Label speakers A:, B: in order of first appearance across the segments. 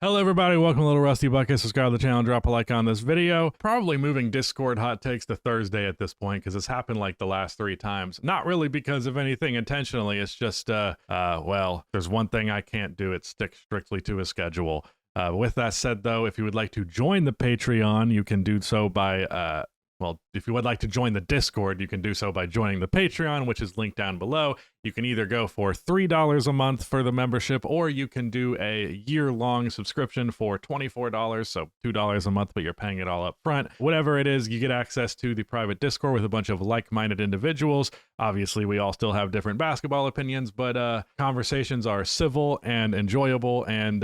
A: Hello everybody, welcome to Little Rusty Bucket. Subscribe to the channel, drop a like on this video. Probably moving Discord hot takes to Thursday at this point because it's happened like the last 3 times. Not really because of anything intentionally, it's just, well, there's one thing I can't do, it's stick strictly to a schedule. With that said though, if you would like to join the Patreon, you can do so by, well, if you would like to join the Discord, you can do so by joining the Patreon, which is linked down below. You can either go for $3 a month for the membership, or you can do a year-long subscription for $24, so $2 a month, but you're paying it all up front. Whatever it is, you get access to the private Discord with a bunch of like-minded individuals. Obviously, we all still have different basketball opinions, but conversations are civil and enjoyable, and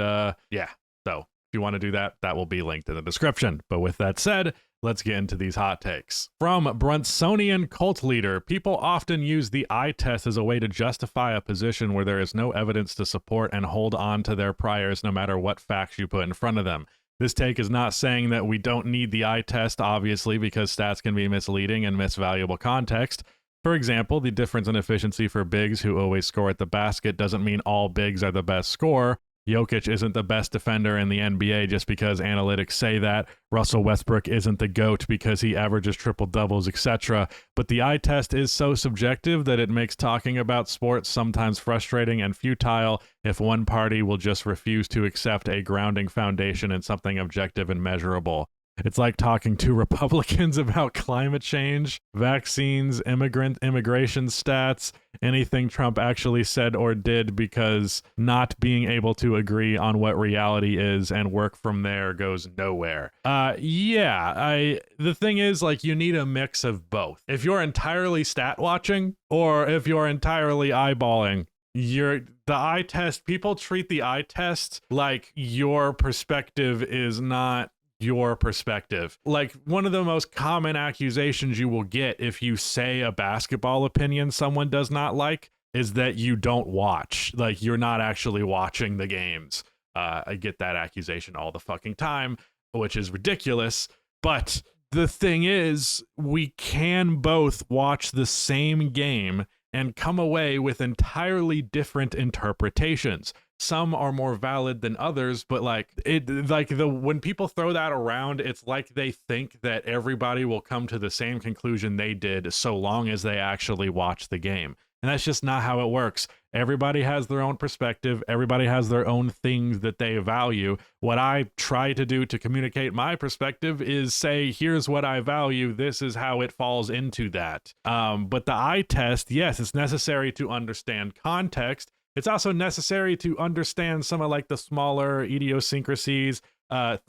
A: yeah, so if you want to do that, that will be linked in the description. But with that said, let's get into these hot takes. From Brunsonian cult leader, people often use the eye test as a way to justify a position where there is no evidence to support and hold on to their priors no matter what facts you put in front of them. This take is not saying that we don't need the eye test, obviously, because stats can be misleading and miss valuable context. For example, the difference in efficiency for bigs who always score at the basket doesn't mean all bigs are the best scorer. Jokic isn't the best defender in the NBA just because analytics say that. Russell Westbrook isn't the GOAT because he averages triple-doubles, etc. But the eye test is so subjective that it makes talking about sports sometimes frustrating and futile if one party will just refuse to accept a grounding foundation in something objective and measurable. It's like talking to Republicans about climate change, vaccines, immigration stats, anything Trump actually said or did, because not being able to agree on what reality is and work from there goes nowhere. The thing is, like, you need a mix of both. If you're entirely stat watching or if you're entirely eyeballing, the eye test, people treat the eye test like your perspective is not your perspective. Like, one of the most common accusations you will get if you say a basketball opinion someone does not like is that you don't watch. Like, you're not actually watching the games. I get that accusation all the fucking time, which is ridiculous. But the thing is, we can both watch the same game and come away with entirely different interpretations. Some are more valid than others, but when people throw that around, it's like they think that everybody will come to the same conclusion they did so long as they actually watch the game. And that's just not how it works. Everybody has their own perspective. Everybody has their own things that they value. What I try to do to communicate my perspective is say, here's what I value. This is how it falls into that. But the eye test, yes, it's necessary to understand context. It's also necessary to understand some of like the smaller idiosyncrasies,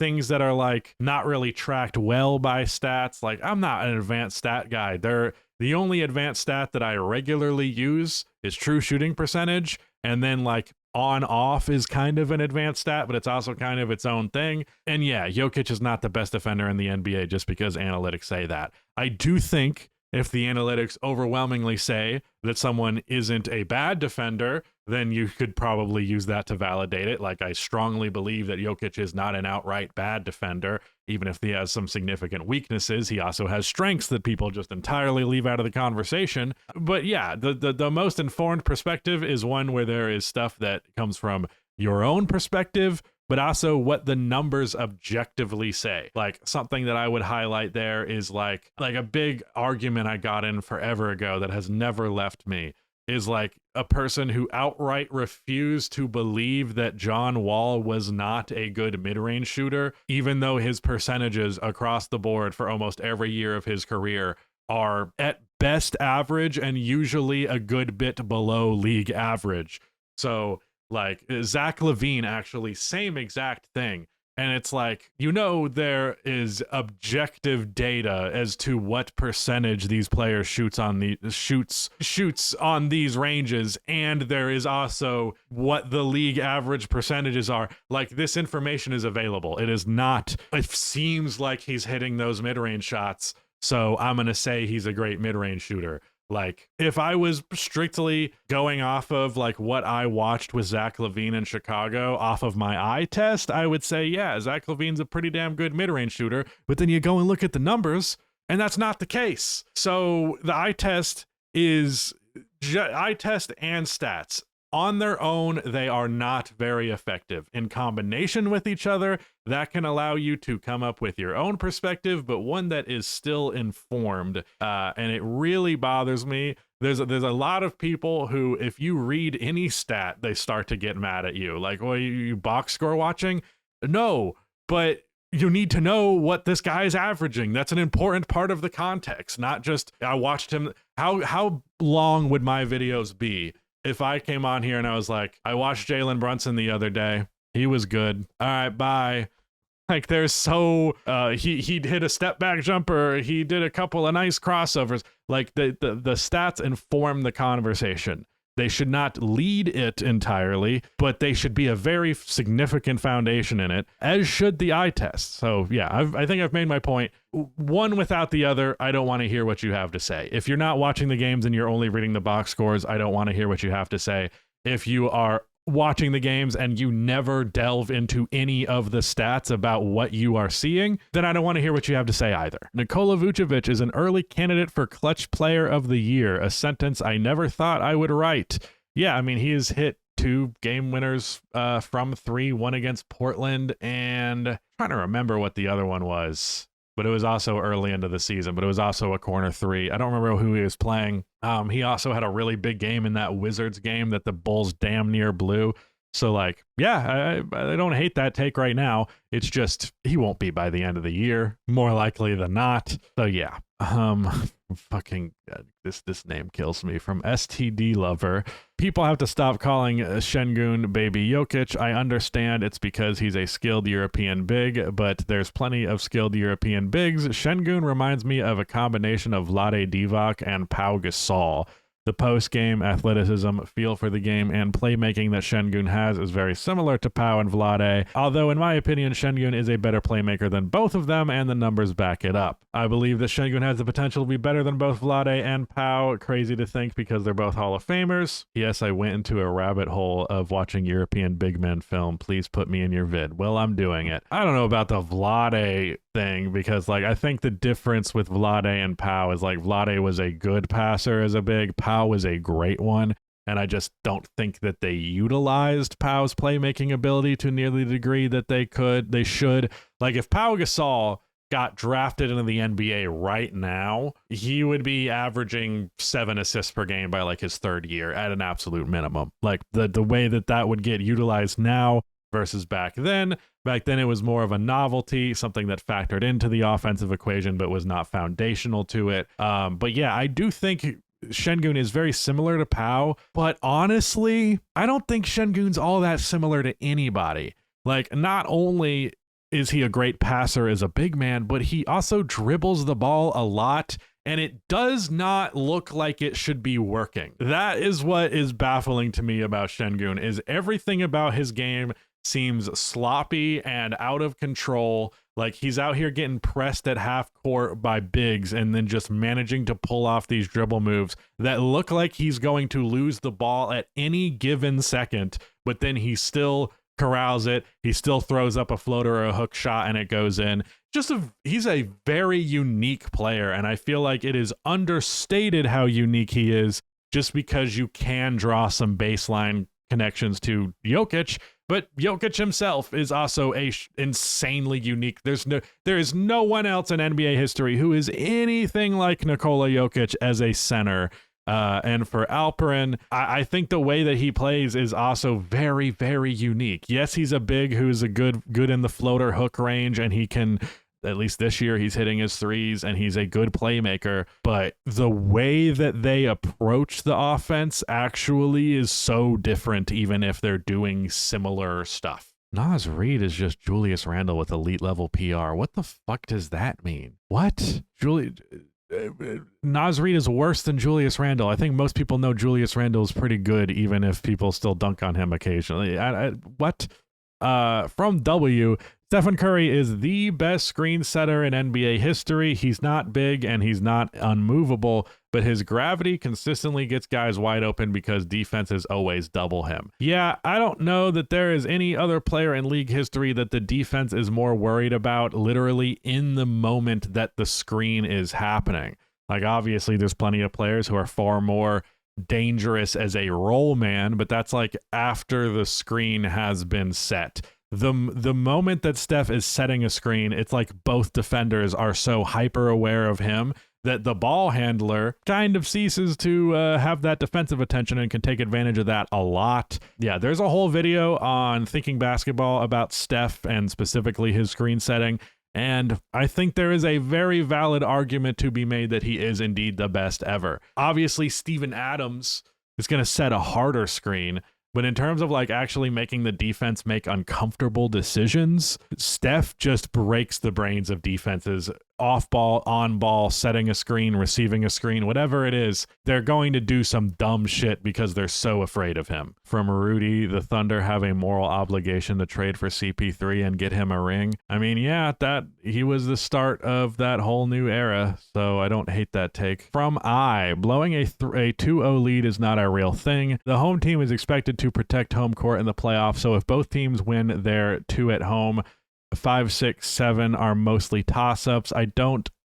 A: things that are like not really tracked well by stats. Like, I'm not an advanced stat guy. The only advanced stat that I regularly use is true shooting percentage. And then like on off is kind of an advanced stat, but it's also kind of its own thing. And yeah, Jokic is not the best defender in the NBA just because analytics say that. I do think if the analytics overwhelmingly say that someone isn't a bad defender, then you could probably use that to validate it. Like, I strongly believe that Jokic is not an outright bad defender. Even if he has some significant weaknesses, he also has strengths that people just entirely leave out of the conversation. But yeah, the most informed perspective is one where there is stuff that comes from your own perspective, but also what the numbers objectively say. Like, something that I would highlight there is like a big argument I got in forever ago that has never left me is like a person who outright refused to believe that John Wall was not a good mid-range shooter, even though his percentages across the board for almost every year of his career are at best average and usually a good bit below league average. So like Zach LaVine, actually, same exact thing. And it's like, there is objective data as to what percentage these players shoots on these ranges, and there is also what the league average percentages are. Like, this information is available. It seems like he's hitting those mid-range shots, so I'm gonna say he's a great mid-range shooter. Like, if I was strictly going off of like what I watched with Zach LaVine in Chicago off of my eye test, I would say, yeah, Zach LaVine's a pretty damn good mid-range shooter. But then you go and look at the numbers, and that's not the case. So the eye test is eye test and stats. On their own, they are not very effective. In combination with each other, that can allow you to come up with your own perspective, but one that is still informed. And it really bothers me. There's a lot of people who, if you read any stat, they start to get mad at you. Like, well, you box score watching? No, but you need to know what this guy is averaging. That's an important part of the context, not just I watched him. How long would my videos be if I came on here and I was like, I watched Jalen Brunson the other day. He was good. All right, bye. Like, there's he hit a step back jumper. He did a couple of nice crossovers. Like, the stats inform the conversation. They should not lead it entirely, but they should be a very significant foundation in it, as should the eye test. So yeah, I think I've made my point. One without the other, I don't want to hear what you have to say. If you're not watching the games and you're only reading the box scores, I don't want to hear what you have to say. If you are watching the games and you never delve into any of the stats about what you are seeing, then I don't want to hear what you have to say either. Nikola Vucevic is an early candidate for Clutch Player of the Year, a sentence I never thought I would write. Yeah, I mean, he has hit 2 game winners from 3, one against Portland, and I'm trying to remember what the other one was. But it was also early into the season, but it was also a corner 3. I don't remember who he was playing. He also had a really big game in that Wizards game that the Bulls damn near blew. So, like, yeah, I don't hate that take right now. It's just he won't be by the end of the year, more likely than not. So, yeah. Fucking this name kills me. From STD Lover. People have to stop calling Sengun baby Jokic. I understand it's because he's a skilled European big, but there's plenty of skilled European bigs. Sengun reminds me of a combination of Vlade Divac and Pau Gasol. The post-game athleticism, feel for the game, and playmaking that Sengun has is very similar to Pau and Vlade, although in my opinion, Sengun is a better playmaker than both of them, and the numbers back it up. I believe that Sengun has the potential to be better than both Vlade and Pau. Crazy to think because they're both Hall of Famers. Yes, I went into a rabbit hole of watching European big men film. Please put me in your vid. Well, I'm doing it. I don't know about the Vlade thing because, like, I think the difference with Vlade and Pau is, like, Vlade was a good passer as a big. Pau was a great one, and I just don't think that they utilized Pau's playmaking ability to nearly the degree that they should. Like, if Pau Gasol got drafted into the NBA right now, he would be averaging 7 assists per game by like his 3rd year at an absolute minimum. Like, the way that would get utilized now versus back then. Back then, it was more of a novelty, something that factored into the offensive equation, but was not foundational to it. But yeah, I do think Sengun is very similar to Pau, but honestly, I don't think Sengun's all that similar to anybody. Like, not only is he a great passer as a big man, but he also dribbles the ball a lot, and it does not look like it should be working. That is what is baffling to me about Sengun, is everything about his game seems sloppy and out of control. Like, he's out here getting pressed at half court by bigs and then just managing to pull off these dribble moves that look like he's going to lose the ball at any given second, but then he still corrals it. He still throws up a floater or a hook shot and it goes in. He's a very unique player, and I feel like it is understated how unique he is just because you can draw some baseline connections to Jokic. But Jokic himself is also insanely unique. There is no one else in NBA history who is anything like Nikola Jokic as a center. And for Alperen, I think the way that he plays is also very, very unique. Yes, he's a big who's a good in the floater hook range, and he can, at least this year, he's hitting his threes, and he's a good playmaker. But the way that they approach the offense actually is so different, even if they're doing similar stuff. Naz Reid is just Julius Randle with elite level PR. What the fuck does that mean? What? Naz Reid is worse than Julius Randle. I think most people know Julius Randle is pretty good, even if people still dunk on him occasionally. What? From W, Stephen Curry is the best screen setter in NBA history. He's not big and he's not unmovable, but his gravity consistently gets guys wide open because defenses always double him. Yeah, I don't know that there is any other player in league history that the defense is more worried about literally in the moment that the screen is happening. Like, obviously, there's plenty of players who are far more dangerous as a roll man, but that's like after the screen has been set. The moment that Steph is setting a screen, it's like both defenders are so hyper aware of him that the ball handler kind of ceases to have that defensive attention and can take advantage of that a lot. Yeah, there's a whole video on Thinking Basketball about Steph and specifically his screen setting. And I think there is a very valid argument to be made that he is indeed the best ever. Obviously, Steven Adams is going to set a harder screen, but in terms of like actually making the defense make uncomfortable decisions, Steph just breaks the brains of defenses. Off ball, on ball, setting a screen, receiving a screen, whatever it is, they're going to do some dumb shit because they're so afraid of him. From Rudy, the Thunder have a moral obligation to trade for CP3 and get him a ring. I mean, yeah, that he was the start of that whole new era, so I don't hate that take. From blowing a 2-0 lead is not a real thing. The home team is expected to protect home court in the playoffs, so if both teams win their 2 at home, 5, 6, 7 are mostly toss-ups. I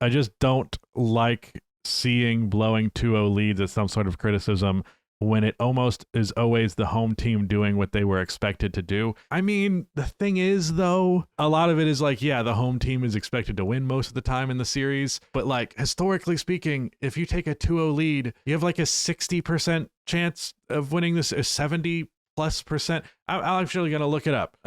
A: just don't like seeing blowing 2-0 leads as some sort of criticism when it almost is always the home team doing what they were expected to do. I mean, the thing is, though, a lot of it is like, yeah, the home team is expected to win most of the time in the series, but like historically speaking, if you take a 2-0 lead, you have like a 60% chance of winning this, a 70+%. I'm actually gonna look it up.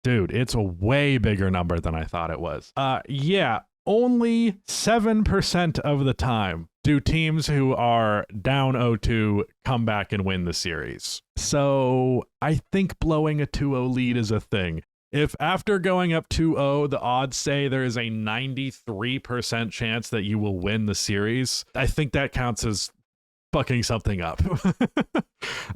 A: Dude, it's a way bigger number than I thought it was. Yeah, only 7% of the time do teams who are down 0-2 come back and win the series. So I think blowing a 2-0 lead is a thing. If after going up 2-0, the odds say there is a 93% chance that you will win the series, I think that counts as fucking something up.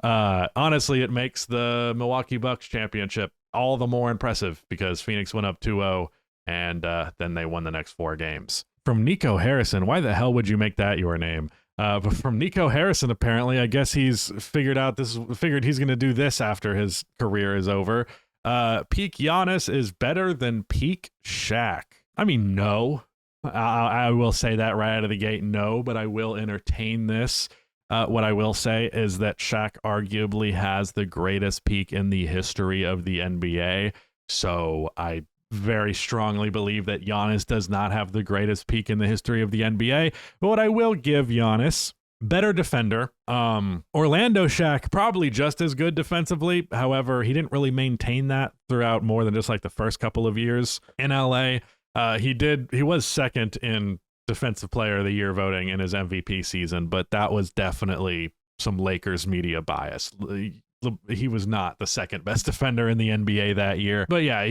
A: Honestly, it makes the Milwaukee Bucks championship all the more impressive because Phoenix went up 2-0 and then they won the next 4 games. From Nico Harrison, why the hell would you make that your name? But from Nico Harrison, apparently, I guess he's figured he's going to do this after his career is over. Peak Giannis is better than peak Shaq. I mean, no. I will say that right out of the gate, no, but I will entertain this. What I will say is that Shaq arguably has the greatest peak in the history of the NBA. So I very strongly believe that Giannis does not have the greatest peak in the history of the NBA. But what I will give Giannis, better defender. Orlando Shaq, probably just as good defensively. However, he didn't really maintain that throughout more than just like the first couple of years in LA. He was second in Defensive Player of the Year voting in his MVP season, but that was definitely some Lakers media bias. He was not the second best defender in the NBA that year. But yeah,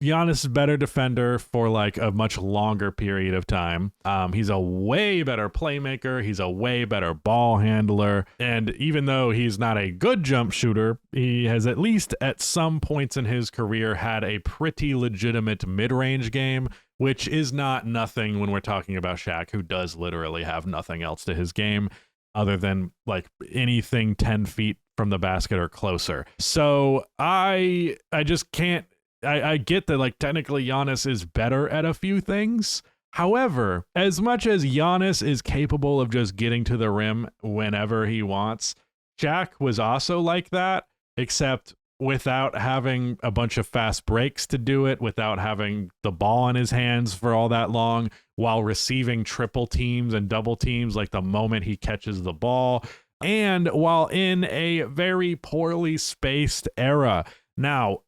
A: Giannis is a better defender for like a much longer period of time. He's a way better playmaker. He's a way better ball handler. And even though he's not a good jump shooter, he has at least at some points in his career had a pretty legitimate mid-range game, which is not nothing when we're talking about Shaq, who does literally have nothing else to his game other than like anything 10 feet from the basket or closer. So I just can't. I get that like technically Giannis is better at a few things. However, as much as Giannis is capable of just getting to the rim whenever he wants, Shaq was also like that, except without having a bunch of fast breaks to do it, without having the ball in his hands for all that long, while receiving triple teams and double teams like the moment he catches the ball, and while in a very poorly spaced era. Now,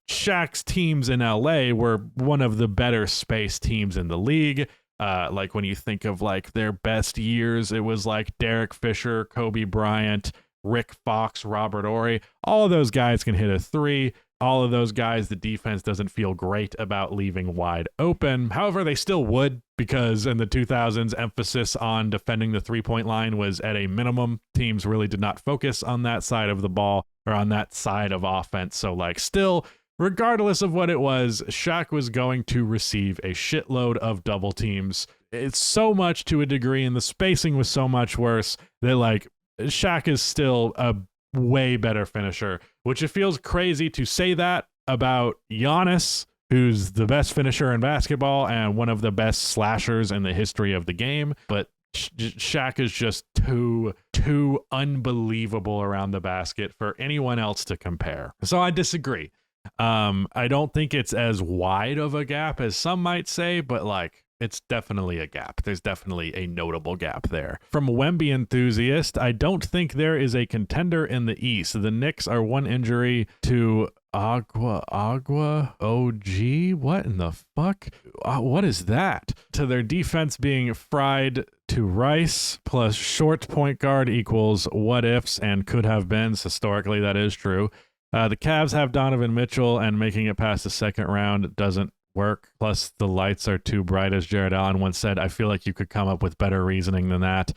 A: Shaq's teams in LA were one of the better spaced teams in the league. Like when you think of like their best years, it was like Derek Fisher, Kobe Bryant, Rick Fox, Robert Horry. All of those guys can hit a 3. All of those guys, the defense doesn't feel great about leaving wide open. However, they still would, because in the 2000s, emphasis on defending the 3-point line was at a minimum. Teams really did not focus on that side of the ball or on that side of offense. So like still, regardless of what it was, Shaq was going to receive a shitload of double teams. It's so much to a degree, and the spacing was so much worse that like Shaq is still a way better finisher, which it feels crazy to say that about Giannis, who's the best finisher in basketball and one of the best slashers in the history of the game. But Shaq is just too unbelievable around the basket for anyone else to compare. So I disagree. I don't think it's as wide of a gap as some might say, but like it's definitely a gap. There's definitely a notable gap there. From Wemby Enthusiast, I don't think there is a contender in the East. The Knicks are one injury to Agua OG? What in the fuck? What is that? To their defense being fried to rice, plus short point guard equals what ifs and could have beens. Historically, that is true. The Cavs have Donovan Mitchell, and making it past the second round doesn't work. Plus, the lights are too bright, as Jared Allen once said. I feel like you could come up with better reasoning than that.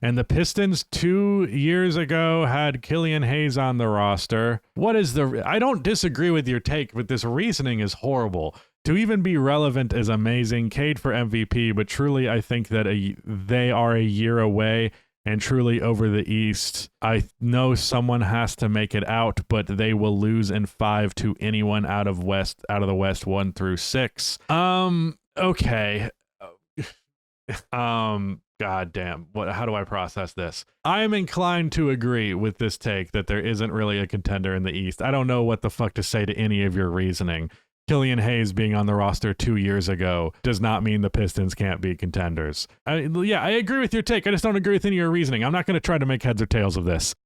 A: And the Pistons 2 years ago had Killian Hayes on the roster. What is the... I don't disagree with your take, but this reasoning is horrible. To even be relevant is amazing. Cade for MVP, but truly I think that they are a year away. And truly over the East, I know someone has to make it out, but they will lose in 5 to anyone out of the West 1 through 6. Okay. God damn. How do I process this? I am inclined to agree with this take that there isn't really a contender in the East. I don't know what the fuck to say to any of your reasoning. Killian Hayes being on the roster 2 years ago does not mean the Pistons can't be contenders. I agree with your take. I just don't agree with any of your reasoning. I'm not going to try to make heads or tails of this.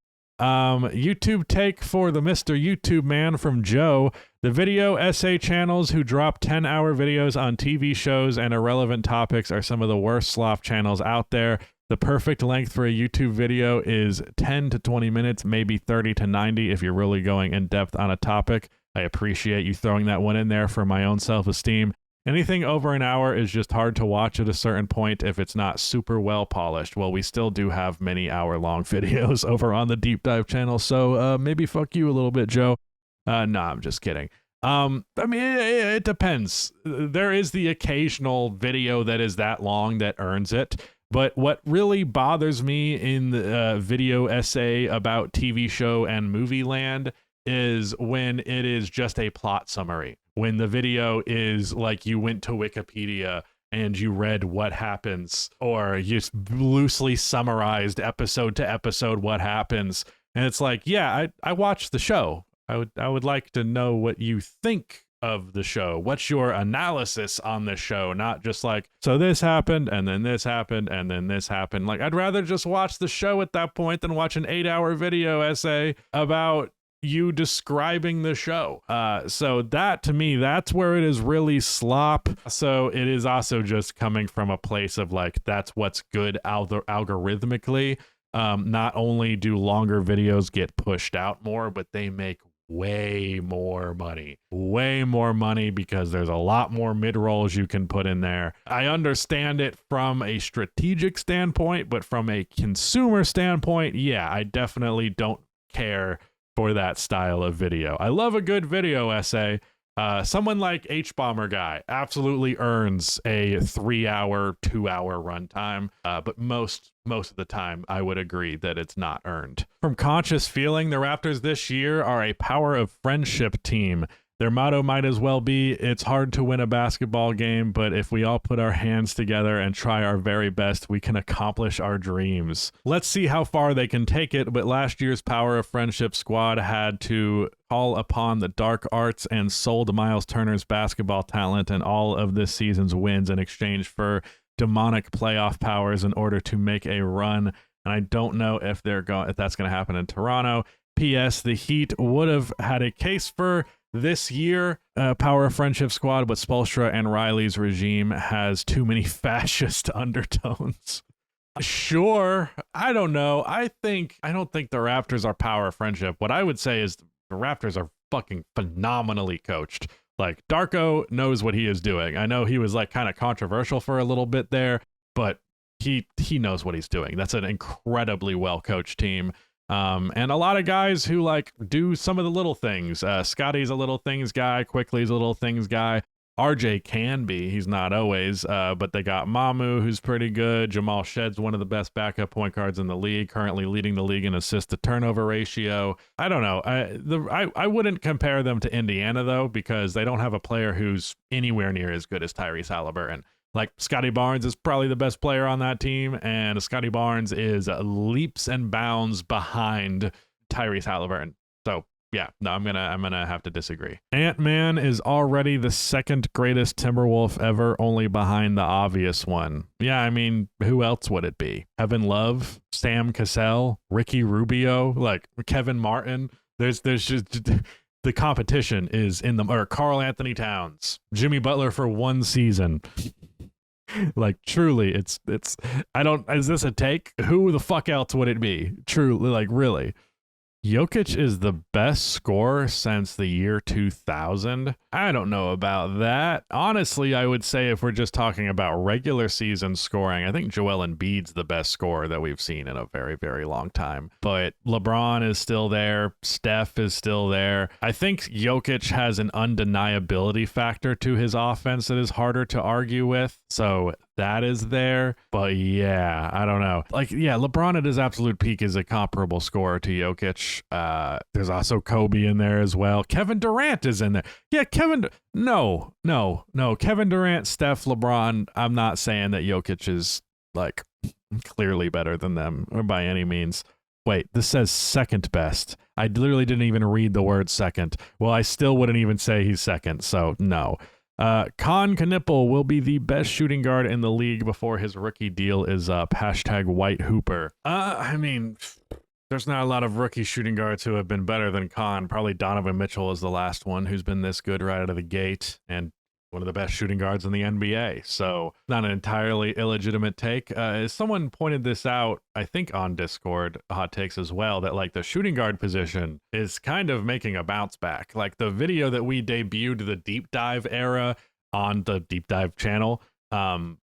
A: YouTube take for the Mr. YouTube man from Joe. The video essay channels who drop 10-hour videos on TV shows and irrelevant topics are some of the worst sloth channels out there. The perfect length for a YouTube video is 10 to 20 minutes, maybe 30 to 90 if you're really going in depth on a topic. I appreciate you throwing that one in there for my own self-esteem. Anything over an hour is just hard to watch at a certain point if it's not super well polished. Well, we still do have many hour-long videos over on the Deep Dive channel, so maybe fuck you a little bit, Joe. No, I'm just kidding. I mean, it depends. There is the occasional video that is that long that earns it. But what really bothers me in the video essay about TV show and movie land is when it is just a plot summary. When the video is like you went to Wikipedia and you read what happens, or you loosely summarized episode to episode what happens. And it's like, yeah, I watched the show. I would like to know what you think of the show. What's your analysis on the show? Not just like, so this happened and then this happened and then this happened. Like, I'd rather just watch the show at that point than watch an 8-hour video essay about you describing the show. So that, to me, that's where it is really slop. So it is also just coming from a place of like, that's what's good algorithmically. Not only do longer videos get pushed out more, but they make way more money because there's a lot more mid-rolls you can put in there. I understand it from a strategic standpoint, but from a consumer standpoint, yeah, I definitely don't care for that style of video. I love a good video essay. Someone like H-Bomber Guy absolutely earns a 3-hour, 2-hour runtime, but most of the time I would agree that it's not earned. From Conscious Feeling, the Raptors this year are a power of friendship team. Their motto might as well be, it's hard to win a basketball game, but if we all put our hands together and try our very best, we can accomplish our dreams. Let's see how far they can take it, but last year's Power of Friendship squad had to call upon the dark arts and sold Miles Turner's basketball talent and all of this season's wins in exchange for demonic playoff powers in order to make a run. And I don't know if that's going to happen in Toronto. P.S. The Heat would have had a case for this year, Power of Friendship squad, but Spoelstra and Riley's regime has too many fascist undertones. Sure, I don't know. I don't think the Raptors are Power of Friendship. What I would say is the Raptors are fucking phenomenally coached. Like, Darko knows what he is doing. I know he was like kind of controversial for a little bit there, but he knows what he's doing. That's an incredibly well coached team. And a lot of guys who like do some of the little things. Scotty's a little things guy. Quickly's a little things guy. RJ can be. He's not always. But they got Mamu, who's pretty good. Jamal Shedd's one of the best backup point guards in the league, currently leading the league in assist to turnover ratio. I don't know. I wouldn't compare them to Indiana, though, because they don't have a player who's anywhere near as good as Tyrese Halliburton. Like, Scotty Barnes is probably the best player on that team, and Scotty Barnes is leaps and bounds behind Tyrese Halliburton. So yeah, no, I'm gonna have to disagree. Ant-Man is already the second greatest Timberwolf ever, only behind the obvious one. Yeah, I mean, who else would it be? Kevin Love, Sam Cassell, Ricky Rubio, like Kevin Martin. There's just the competition is in them. Or Karl Anthony Towns, Jimmy Butler for one season. Like, truly, it's I don't, is this a take? Who the fuck else would it be? Truly, like, really. Jokic is the best scorer since the year 2000. I don't know about that. Honestly, I would say if we're just talking about regular season scoring, I think Joel Embiid's the best scorer that we've seen in a very, very long time. But LeBron is still there. Steph is still there. I think Jokic has an undeniability factor to his offense that is harder to argue with. So that is there. But yeah, I don't know. Like, yeah, LeBron at his absolute peak is a comparable scorer to Jokic. There's also Kobe in there as well. Kevin Durant is in there. Yeah, no. Kevin Durant, Steph, LeBron. I'm not saying that Jokic is like clearly better than them or by any means. Wait, this says second best. I literally didn't even read the word second. Well, I still wouldn't even say he's second. So no. Con Knipple will be the best shooting guard in the league before his rookie deal is up. Hashtag White Hooper. I mean, there's not a lot of rookie shooting guards who have been better than Con. Probably Donovan Mitchell is the last one who's been this good right out of the gate, and one of the best shooting guards in the NBA. So not an entirely illegitimate take. Someone pointed this out, I think on Discord, Hot Takes as well, that like the shooting guard position is kind of making a bounce back. Like the video that we debuted, the deep dive era on the deep dive channel,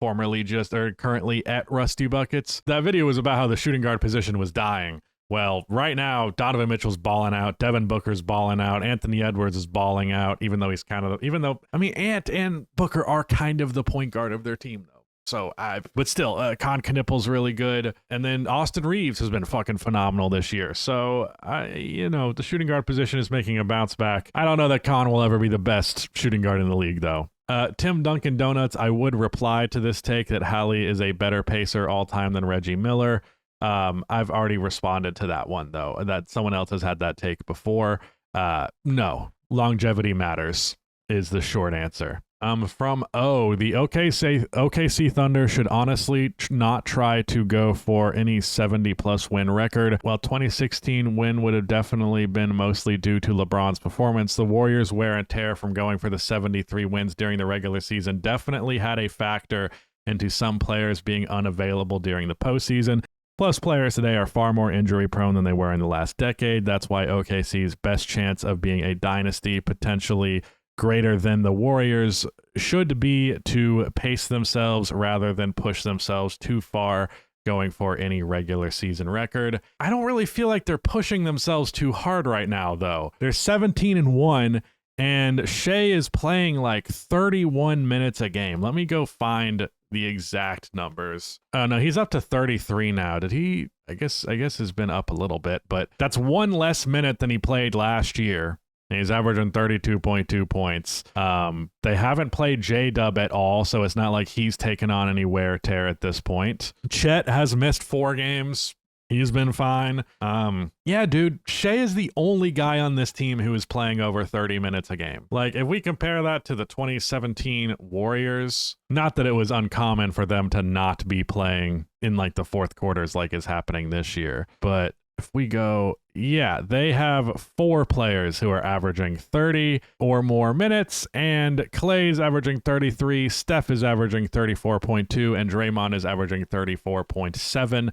A: formerly just or currently at Rusty Buckets. That video was about how the shooting guard position was dying. Well, right now, Donovan Mitchell's balling out. Devin Booker's balling out. Anthony Edwards is balling out, even though Ant and Booker are kind of the point guard of their team, though. So, but still, Con Knipple's really good. And then Austin Reeves has been fucking phenomenal this year. So, the shooting guard position is making a bounce back. I don't know that Con will ever be the best shooting guard in the league, though. Tim Dunkin' Donuts, I would reply to this take that Hallie is a better pacer all time than Reggie Miller. I've already responded to that one, though, that someone else has had that take before. No, longevity matters is the short answer. From the OKC Thunder should honestly not try to go for any 70-plus win record. While 2016 win would have definitely been mostly due to LeBron's performance, the Warriors' wear and tear from going for the 73 wins during the regular season definitely had a factor into some players being unavailable during the postseason. Plus, players today are far more injury-prone than they were in the last decade. That's why OKC's best chance of being a dynasty, potentially greater than the Warriors, should be to pace themselves rather than push themselves too far going for any regular season record. I don't really feel like they're pushing themselves too hard right now, though. They're 17-1, and Shea is playing like 31 minutes a game. Let me go find the exact numbers. Oh no, he's up to 33 now. Did he? I guess has been up a little bit, but that's one less minute than he played last year. And he's averaging 32.2 points. They haven't played J-Dub at all, so it's not like he's taken on any wear tear at this point. Chet has missed 4 games. He's been fine. Yeah, dude, Shea is the only guy on this team who is playing over 30 minutes a game. Like, if we compare that to the 2017 Warriors, not that it was uncommon for them to not be playing in, like, the fourth quarters like is happening this year. But if we go, yeah, they have 4 players who are averaging 30 or more minutes, and Clay's averaging 33, Steph is averaging 34.2, and Draymond is averaging 34.7.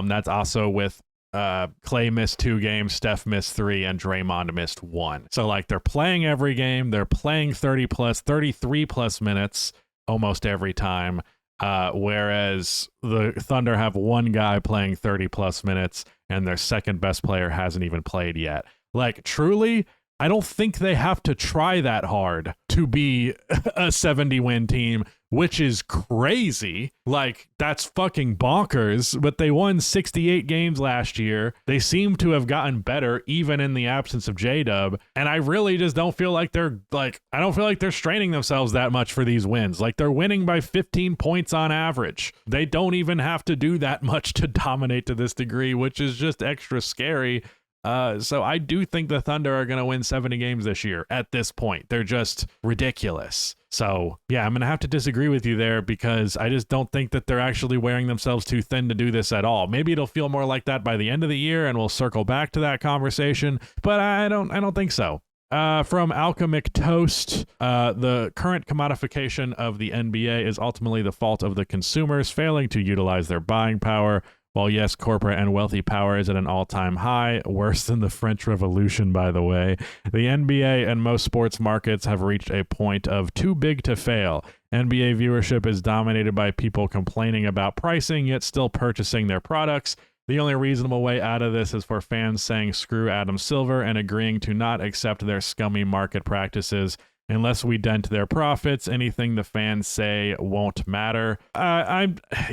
A: That's also with Clay missed 2 games, Steph missed 3, and Draymond missed 1. So like they're playing every game. They're playing 33 plus minutes almost every time. Whereas the Thunder have one guy playing 30 plus minutes and their second best player hasn't even played yet. Like truly, I don't think they have to try that hard to be a 70-win team, which is crazy. Like, that's fucking bonkers. But they won 68 games last year. They seem to have gotten better, even in the absence of J-Dub. And I really just don't feel like I don't feel like they're straining themselves that much for these wins. Like, they're winning by 15 points on average. They don't even have to do that much to dominate to this degree, which is just extra scary. So I do think the Thunder are going to win 70 games this year at this point. They're just ridiculous. So, yeah, I'm going to have to disagree with you there because I just don't think that they're actually wearing themselves too thin to do this at all. Maybe it'll feel more like that by the end of the year and we'll circle back to that conversation, but I don't think so. From Alchemical Toast, the current commodification of the NBA is ultimately the fault of the consumers failing to utilize their buying power. While yes, corporate and wealthy power is at an all-time high, worse than the French Revolution, by the way, the NBA and most sports markets have reached a point of too big to fail. NBA viewership is dominated by people complaining about pricing, yet still purchasing their products. The only reasonable way out of this is for fans saying screw Adam Silver and agreeing to not accept their scummy market practices. Unless we dent their profits, anything the fans say won't matter.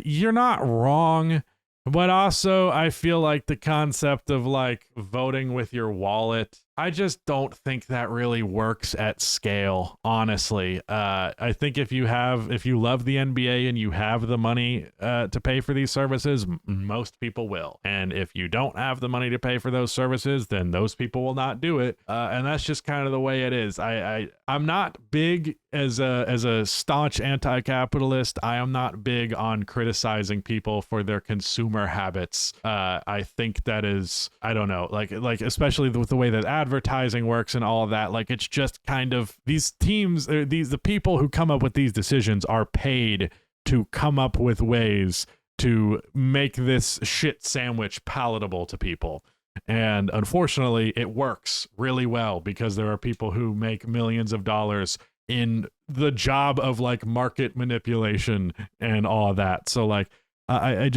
A: You're not wrong. But also, I feel like the concept of like voting with your wallet, I just don't think that really works at scale, honestly. I think if you love the NBA and you have the money to pay for these services, most people will. And if you don't have the money to pay for those services, then those people will not do it. And that's just kind of the way it is. I'm not big as a staunch anti-capitalist. I am not big on criticizing people for their consumer habits. I think that is, I don't know, like especially with the way that advertising works and all of that, like it's just kind of these teams, the people who come up with these decisions are paid to come up with ways to make this shit sandwich palatable to people. And unfortunately, it works really well because there are people who make millions of dollars in the job of like market manipulation and all of that. So like, I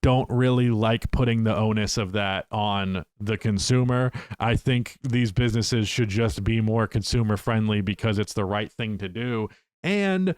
A: don't really like putting the onus of that on the consumer. I think these businesses should just be more consumer friendly because it's the right thing to do. And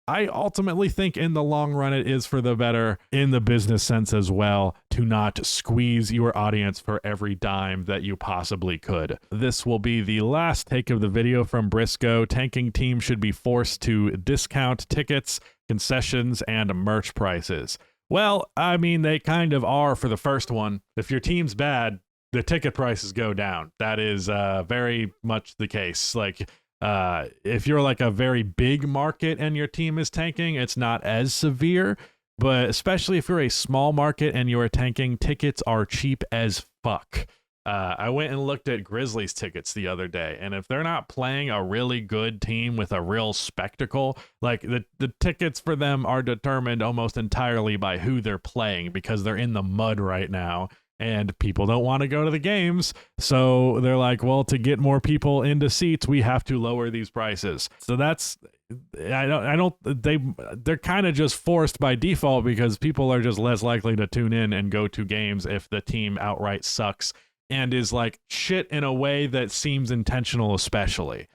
A: I ultimately think in the long run, it is for the better in the business sense as well to not squeeze your audience for every dime that you possibly could. This will be the last take of the video from Brisco. Tanking teams should be forced to discount tickets, concessions, and merch prices. Well, I mean, they kind of are for the first one. If your team's bad, the ticket prices go down. That is very much the case. Like, if you're like a very big market and your team is tanking, it's not as severe. But especially if you're a small market and you're tanking, tickets are cheap as fuck. I went and looked at Grizzlies tickets the other day, and if they're not playing a really good team with a real spectacle, like the tickets for them are determined almost entirely by who they're playing because they're in the mud right now and people don't want to go to the games. So they're like, well, to get more people into seats, we have to lower these prices. So that's, they're kind of just forced by default because people are just less likely to tune in and go to games if the team outright sucks and is like shit in a way that seems intentional, especially.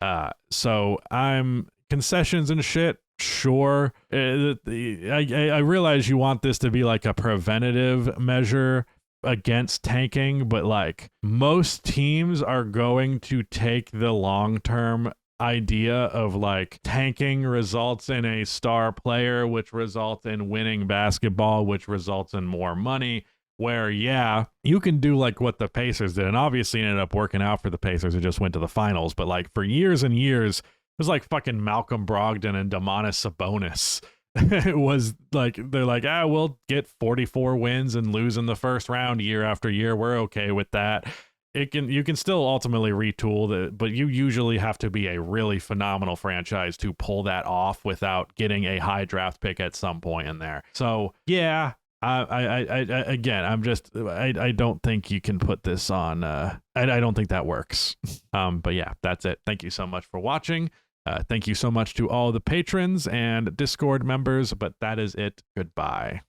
A: So I'm concessions and shit. Sure. I realize you want this to be like a preventative measure against tanking, but like most teams are going to take the long-term idea of like tanking results in a star player, which results in winning basketball, which results in more money. Where, yeah, you can do like what the Pacers did, and obviously it ended up working out for the Pacers who just went to the finals, but like for years and years, it was like fucking Malcolm Brogdon and Domantas Sabonis. It was like, they're like, we'll get 44 wins and lose in the first round year after year. We're okay with that. You can still ultimately retool but you usually have to be a really phenomenal franchise to pull that off without getting a high draft pick at some point in there. So yeah, I don't think you can put this on. I don't think that works. But yeah, that's it. Thank you so much for watching. Thank you so much to all the patrons and Discord members, but that is it. Goodbye.